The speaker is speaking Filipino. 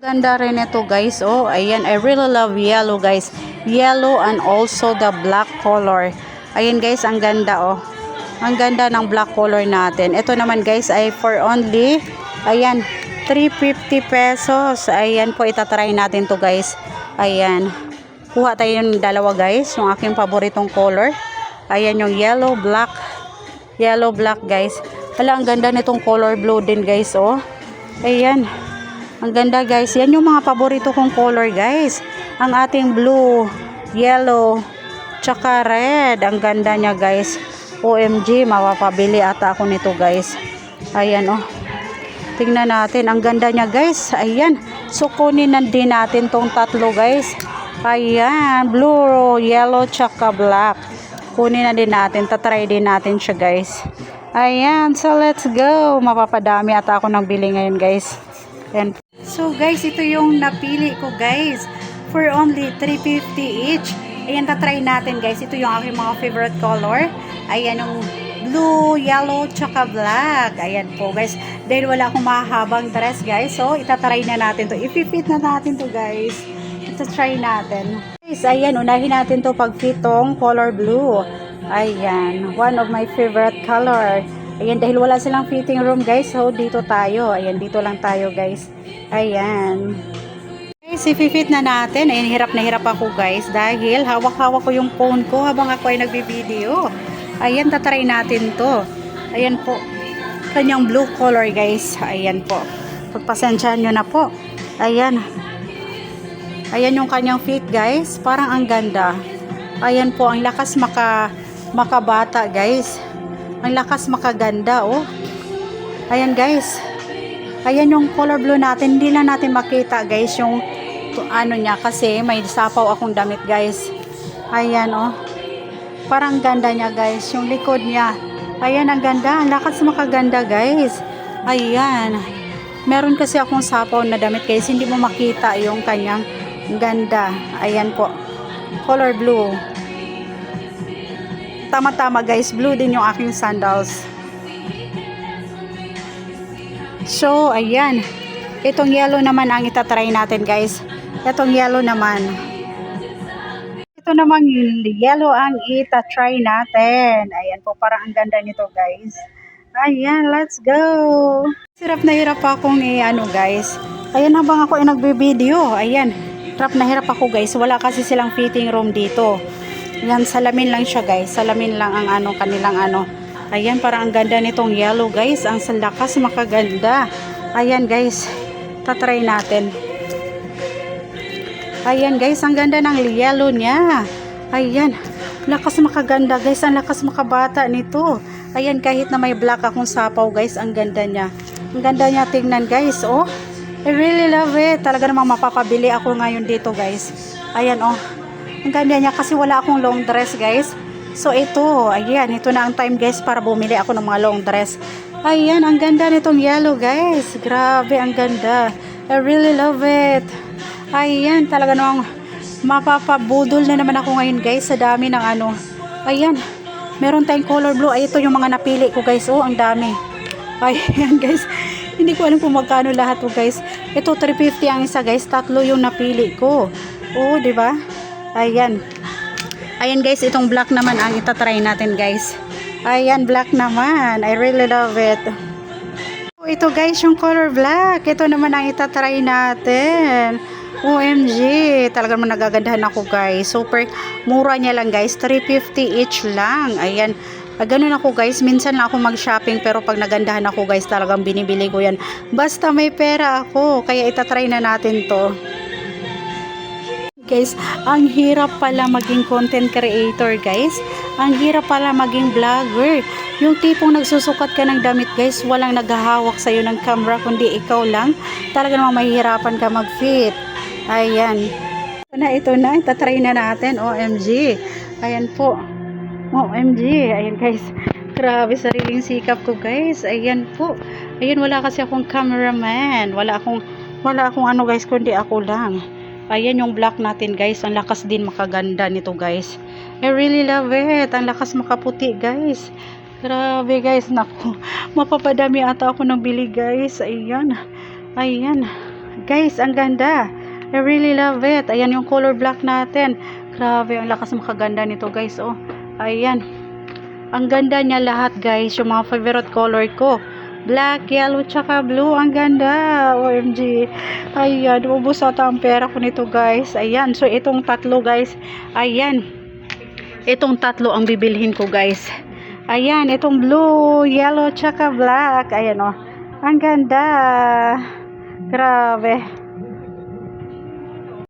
Ganda rin ito guys. Oh, ayan. I really love yellow guys. Yellow and also the black color. Ayan guys, ang ganda oh. Ang ganda ng black color natin. Ito naman guys ay for only, ayan, 350 pesos. Ayan po, itatry natin to guys. Ayan. Kuha tayo ng dalawa guys. Yung aking paboritong color. Ayan yung yellow, black. Yellow, black guys. Hala, ang ganda nitong color blue din guys oh. Ayan. Ang ganda guys. Yan yung mga paborito kong color guys. Ang ating blue, yellow, tsaka red. Ang ganda niya guys. OMG, mapapabili ata ako nito guys. Ayan oh. Tingnan natin. Ang ganda niya guys. Ayan. So kunin na din natin tong tatlo guys. Ayan. Blue, yellow, tsaka black. Kunin na din natin. Tatry din natin siya guys. Ayan. So let's go. Mapapadami ata ako ng bili ngayon guys. Ayan. So guys, ito yung napili ko guys. For only 350 each. Ayan, tatry natin guys. Ito yung aking mga favorite color. Ayan yung blue, yellow, tsaka black. Ayan po guys. Dahil wala akong mahabang dress guys. So, itatry na natin to. I-fit na natin to guys. Itatry natin. Guys, ayan. Unahin natin to pag-fitong color blue. Ayan. One of my favorite color. Ayan, dahil wala silang fitting room guys. So, dito tayo. Ayan, dito lang tayo guys. Ayan. Guys, i-fit na natin. Ayan, hirap na hirap ako guys. Dahil hawak-hawak ko yung phone ko habang ako ay nagbibideo. Ayan, tatry natin to. Ayan po. Kanyang blue color guys. Ayan po. Pagpasensyahan nyo na po. Ayan. Ayan yung kanyang fit guys. Parang ang ganda. Ayan po. Ang lakas makabata guys. Ang lakas makaganda oh. Ayan guys. Ayan yung color blue natin. Hindi lang natin makita guys yung ano niya kasi may sapaw akong damit guys. Ayan oh. Parang ganda niya guys. Yung likod niya. Ayan ang ganda. Ang lakas makaganda guys. Ayan. Meron kasi akong sapaw na damit guys. Hindi mo makita yung kanyang ganda. Ayan po. Color blue. Tama-tama guys. Blue din yung aking sandals. So, ayan. Itong yellow naman ang itatry natin guys. Itong yellow naman. Ito naman yung yellow ang itatry natin. Ayan po, parang ang ganda nito guys. Ayan, let's go. Hirap na hirap akong ano guys. Ayan, habang ako ay nagbibideo. Ayan, hirap ako guys. Wala kasi silang fitting room dito. Ayan, salamin lang siya guys. Salamin lang ang ano, kanilang ano. Ayan, parang ang ganda nitong yellow guys. Ang lakas makaganda. Ayan guys, tatry natin. Ayan guys, ang ganda ng yellow niya. Ayan, lakas makaganda guys. Ang lakas makabata nito. Ayan, kahit na may black akong sapaw guys, ang ganda niya. Ang ganda niya tingnan guys. Oh, I really love it. Talaga namang mapapabili ako ngayon dito guys. Ayan oh, ang ganda niya kasi wala akong long dress guys. So ito, ayan, ito na ang time guys para bumili ako ng mga long dress. Ayan, ang ganda nitong yellow guys. Grabe, ang ganda. I really love it. Ayan, talaga namang mapapabudol na naman ako ngayon guys sa dami ng ano. Ayan, meron tayong color blue. Ay, ito yung mga napili ko guys. Oh, ang dami. Ayan guys, hindi ko alam kung magkano lahat to guys. Ito, 350 ang isa guys. Tatlo yung napili ko. Oh, diba? Ayan. Ayan guys, itong black naman ang itatry natin guys. Ayan, black naman. I really love it. Ito guys, yung color black. Ito naman ang itatry natin. OMG, talagang nagagandahan ako guys. Super mura niya lang guys. 350 each lang. Ayan. Ganun ako guys. Minsan lang ako mag-shopping pero pag nagandahan ako guys, talagang binibili ko yan. Basta may pera ako. Kaya itatry na natin to. Guys, ang hirap pala maging content creator guys. Ang hirap pala maging vlogger. Yung tipong nagsusukat ka ng damit guys, walang naghahawak sa'yo ng camera kundi ikaw lang. Talaga namang mahihirapan ka mag-fit. Ayan. Ito na. Itatry na natin. OMG. Ayan po. OMG. Ayan guys. Grabe, sariling sikap ko guys. Ayan po. Ayan, wala kasi akong cameraman. Wala akong ano guys, kundi ako lang. Ayan yung black natin guys. Ang lakas din makaganda nito guys. I really love it. Ang lakas makaputi guys. Grabe guys. Naku. Mapapadami ata ako ng bili guys. Ayan. Ayan. Guys, ang ganda. I really love it. Ayan yung color black natin. Grabe, ang lakas makaganda nito guys. Oh, ayan. Ang ganda niya lahat guys. Yung mga favorite color ko. Black, yellow, tsaka blue. Ang ganda. OMG. Ayan, ubos ata ang pera ko nito guys. Ayan, so itong tatlo guys. Ayan. Itong tatlo ang bibilhin ko guys. Ayan, itong blue, yellow, tsaka black. Ayan oh. Ang ganda. Grabe.